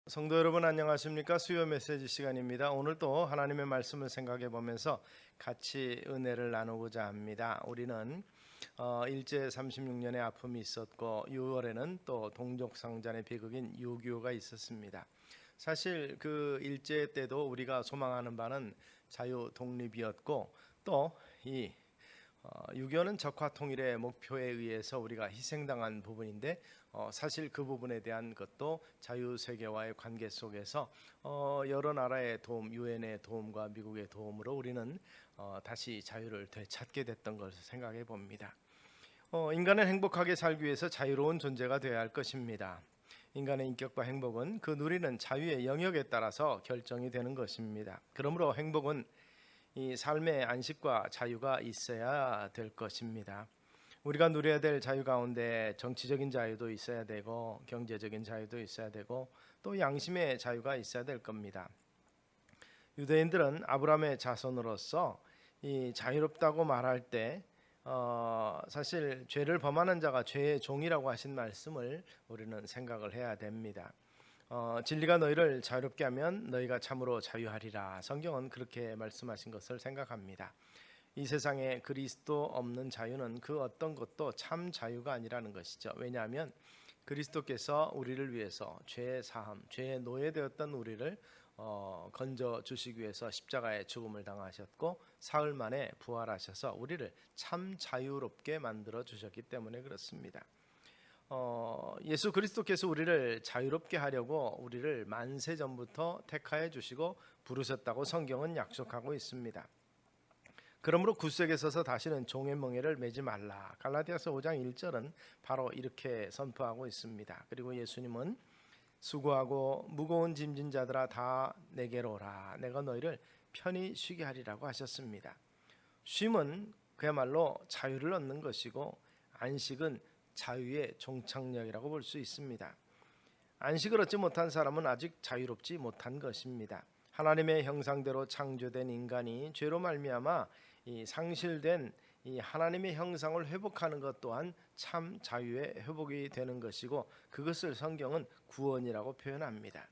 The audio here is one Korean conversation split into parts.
성도 여러분 안녕하십니까? 수요 메시지 시간입니다. 오늘 또 하나님의 말씀을 생각해 보면서 같이 은혜를 나누고자 합니다. 우리는 일제 36년의 아픔이 있었고 6월에는 또 동족상잔의 비극인 6.25가 있었습니다. 사실 그 일제 때도 우리가 소망하는 바는 자유 독립이었고 또이 6.25는 적화 통일의 목표에 의해서 우리가 희생당한 부분인데 사실 그 부분에 대한 것도 자유세계와의 관계 속에서 여러 나라의 도움, 유엔의 도움과 미국의 도움으로 우리는 다시 자유를 되찾게 됐던 것을 생각해 봅니다. 인간은 행복하게 살기 위해서 자유로운 존재가 되어야 할 것입니다. 인간의 인격과 행복은 그 누리는 자유의 영역에 따라서 결정이 되는 것입니다. 그러므로 행복은 이 삶의 안식과 자유가 있어야 될 것입니다. 우리가 누려야 될 자유 가운데 정치적인 자유도 있어야 되고 경제적인 자유도 있어야 되고 또 양심의 자유가 있어야 될 겁니다. 유대인들은 아브라함의 자손으로서 이 자유롭다고 말할 때 사실 죄를 범하는 자가 죄의 종이라고 하신 말씀을 우리는 생각을 해야 됩니다. 진리가 너희를 자유롭게 하면 너희가 참으로 자유하리라. 성경은 그렇게 말씀하신 것을 생각합니다. 이 세상에 그리스도 없는 자유는 그 어떤 것도 참 자유가 아니라는 것이죠. 왜냐하면 그리스도께서 우리를 위해서 죄의 사함, 죄의 노예되었던 우리를 건져 주시기 위해서 십자가의 죽음을 당하셨고 사흘 만에 부활하셔서 우리를 참 자유롭게 만들어 주셨기 때문에 그렇습니다. 예수 그리스도께서 우리를 자유롭게 하려고 우리를 만세 전부터 택하여 주시고 부르셨다고 성경은 약속하고 있습니다. 그러므로 굳세게 서서 다시는 종의 멍에를 매지 말라. 갈라디아서 5장 1절은 바로 이렇게 선포하고 있습니다. 그리고 예수님은 수고하고 무거운 짐진 자들아 다 내게로 오라. 내가 너희를 편히 쉬게 하리라고 하셨습니다. 쉼은 그야말로 자유를 얻는 것이고 안식은 자유의 종착역이라고 볼 수 있습니다. 안식을 얻지 못한 사람은 아직 자유롭지 못한 것입니다. 하나님의 형상대로 창조된 인간이 죄로 말미암아 이 상실된 이 하나님의 형상을 회복하는 것 또한 참 자유의 회복이 되는 것이고 그것을 성경은 구원이라고 표현합니다.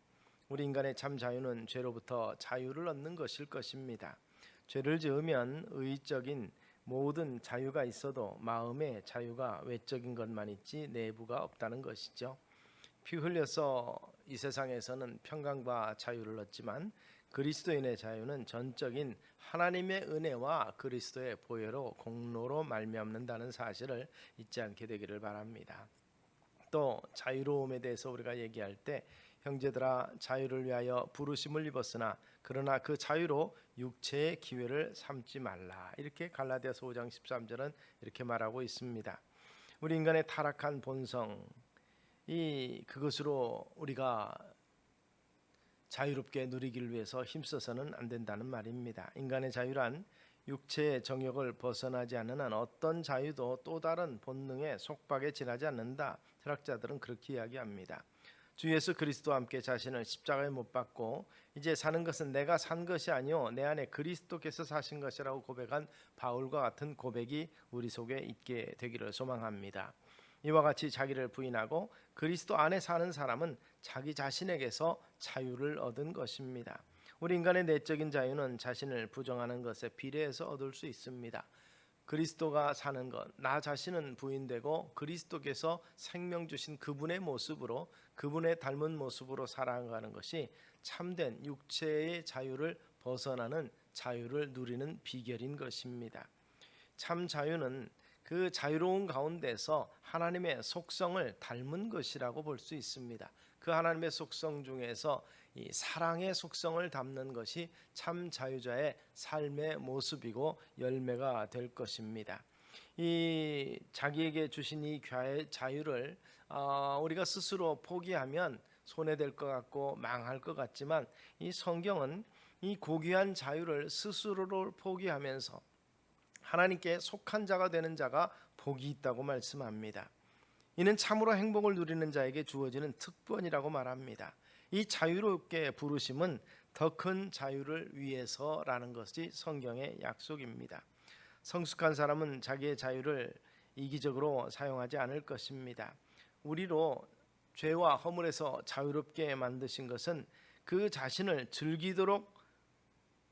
우리 인간의 참 자유는 죄로부터 자유를 얻는 것일 것입니다. 죄를 지으면 의적인 모든 자유가 있어도 마음의 자유가 외적인 것만 있지 내부가 없다는 것이죠. 피 흘려서 이 세상에서는 평강과 자유를 얻지만 그리스도인의 자유는 전적인 하나님의 은혜와 그리스도의 보혈로 공로로 말미암는다는 사실을 잊지 않게 되기를 바랍니다. 또 자유로움에 대해서 우리가 얘기할 때 형제들아 자유를 위하여 부르심을 입었으나 그러나 그 자유로 육체의 기회를 삼지 말라. 이렇게 갈라디아서 5장 13절은 이렇게 말하고 있습니다. 우리 인간의 타락한 본성 그것으로 우리가 자유롭게 누리기를 위해서 힘써서는 안 된다는 말입니다. 인간의 자유란 육체의 정욕을 벗어나지 않는 한 어떤 자유도 또 다른 본능의 속박에 지나지 않는다. 철학자들은 그렇게 이야기합니다. 주 예수 그리스도와 함께 자신을 십자가에 못 박고 이제 사는 것은 내가 산 것이 아니요 내 안에 그리스도께서 사신 것이라고 고백한 바울과 같은 고백이 우리 속에 있게 되기를 소망합니다. 이와 같이 자기를 부인하고 그리스도 안에 사는 사람은 자기 자신에게서 자유를 얻은 것입니다. 우리 인간의 내적인 자유는 자신을 부정하는 것에 비례해서 얻을 수 있습니다. 그리스도가 사는 것, 나 자신은 부인되고 그리스도께서 생명 주신 그분의 모습으로 그분의 닮은 모습으로 살아가는 것이 참된 육체의 자유를 벗어나는 자유를 누리는 비결인 것입니다. 참 자유는 그 자유로운 가운데서 하나님의 속성을 닮은 것이라고 볼 수 있습니다. 그 하나님의 속성 중에서 이 사랑의 속성을 담는 것이 참 자유자의 삶의 모습이고 열매가 될 것입니다. 이 자기에게 주신 이 자유를 우리가 스스로 포기하면 손해될 것 같고 망할 것 같지만 이 성경은 이 고귀한 자유를 스스로를 포기하면서 하나님께 속한 자가 되는 자가 복이 있다고 말씀합니다. 이는 참으로 행복을 누리는 자에게 주어지는 특권이라고 말합니다. 이 자유롭게 부르심은 더 큰 자유를 위해서라는 것이 성경의 약속입니다. 성숙한 사람은 자기의 자유를 이기적으로 사용하지 않을 것입니다. 우리로 죄와 허물에서 자유롭게 만드신 것은 그 자신을 즐기도록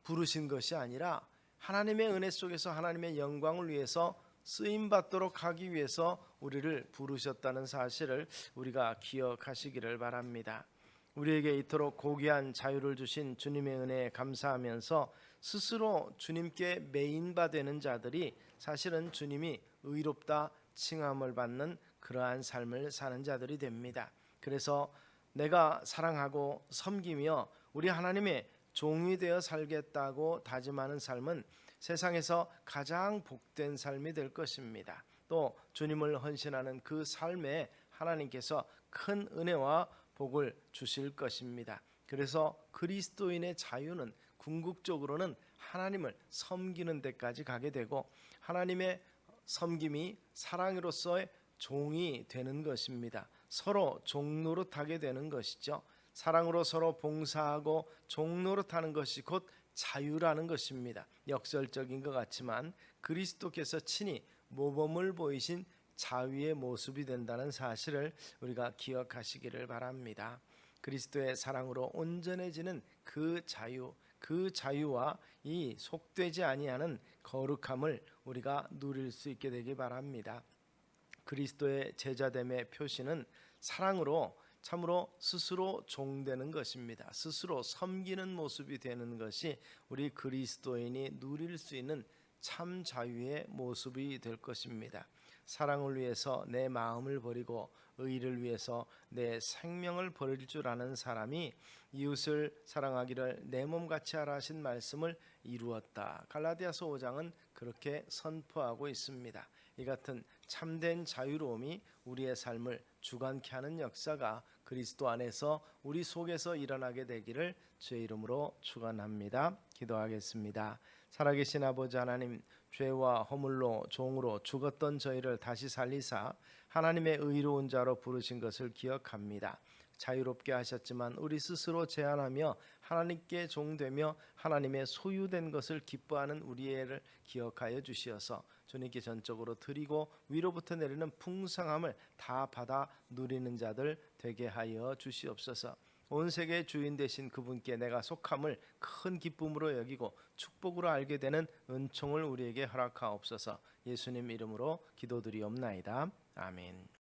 부르신 것이 아니라 하나님의 은혜 속에서 하나님의 영광을 위해서 쓰임 받도록 하기 위해서 우리를 부르셨다는 사실을 우리가 기억하시기를 바랍니다. 우리에게 이토록 고귀한 자유를 주신 주님의 은혜에 감사하면서 스스로 주님께 매인받는 자들이 사실은 주님이 의롭다 칭함을 받는 그러한 삶을 사는 자들이 됩니다. 그래서 내가 사랑하고 섬기며 우리 하나님의 종이 되어 살겠다고 다짐하는 삶은 세상에서 가장 복된 삶이 될 것입니다. 또 주님을 헌신하는 그 삶에 하나님께서 큰 은혜와 복을 주실 것입니다. 그래서 그리스도인의 자유는 궁극적으로는 하나님을 섬기는 데까지 가게 되고 하나님의 섬김이 사랑으로서의 종이 되는 것입니다. 서로 종노릇하게 되는 것이죠. 사랑으로 서로 봉사하고 종노릇하는 것이 곧 자유라는 것입니다. 역설적인 것 같지만 그리스도께서 친히 모범을 보이신 자유의 모습이 된다는 사실을 우리가 기억하시기를 바랍니다. 그리스도의 사랑으로 온전해지는 그 자유와 이 속되지 아니하는 거룩함을 우리가 누릴 수 있게 되기 바랍니다. 그리스도의 제자됨의 표시는 사랑으로 참으로 스스로 종되는 것입니다. 스스로 섬기는 모습이 되는 것이 우리 그리스도인이 누릴 수 있는 참 자유의 모습이 될 것입니다. 사랑을 위해서 내 마음을 버리고 의를 위해서 내 생명을 버릴 줄 아는 사람이 이웃을 사랑하기를 내 몸같이 하라 하신 말씀을 이루었다. 갈라디아서 5장은 그렇게 선포하고 있습니다. 이 같은 참된 자유로움이 우리의 삶을 주관케 하는 역사가 그리스도 안에서 우리 속에서 일어나게 되기를 주의 이름으로 축원합니다. 기도하겠습니다. 살아계신 아버지 하나님, 죄와 허물로 종으로 죽었던 저희를 다시 살리사 하나님의 의로운 자로 부르신 것을 기억합니다. 자유롭게 하셨지만 우리 스스로 제한하며 하나님께 종되며 하나님의 소유된 것을 기뻐하는 우리를 기억하여 주시어서 주님께 전적으로 드리고 위로부터 내리는 풍성함을 다 받아 누리는 자들 되게 하여 주시옵소서. 온 세계의 주인 되신 그분께 내가 속함을 큰 기쁨으로 여기고 축복으로 알게 되는 은총을 우리에게 허락하옵소서. 예수님 이름으로 기도드리옵나이다. 아멘.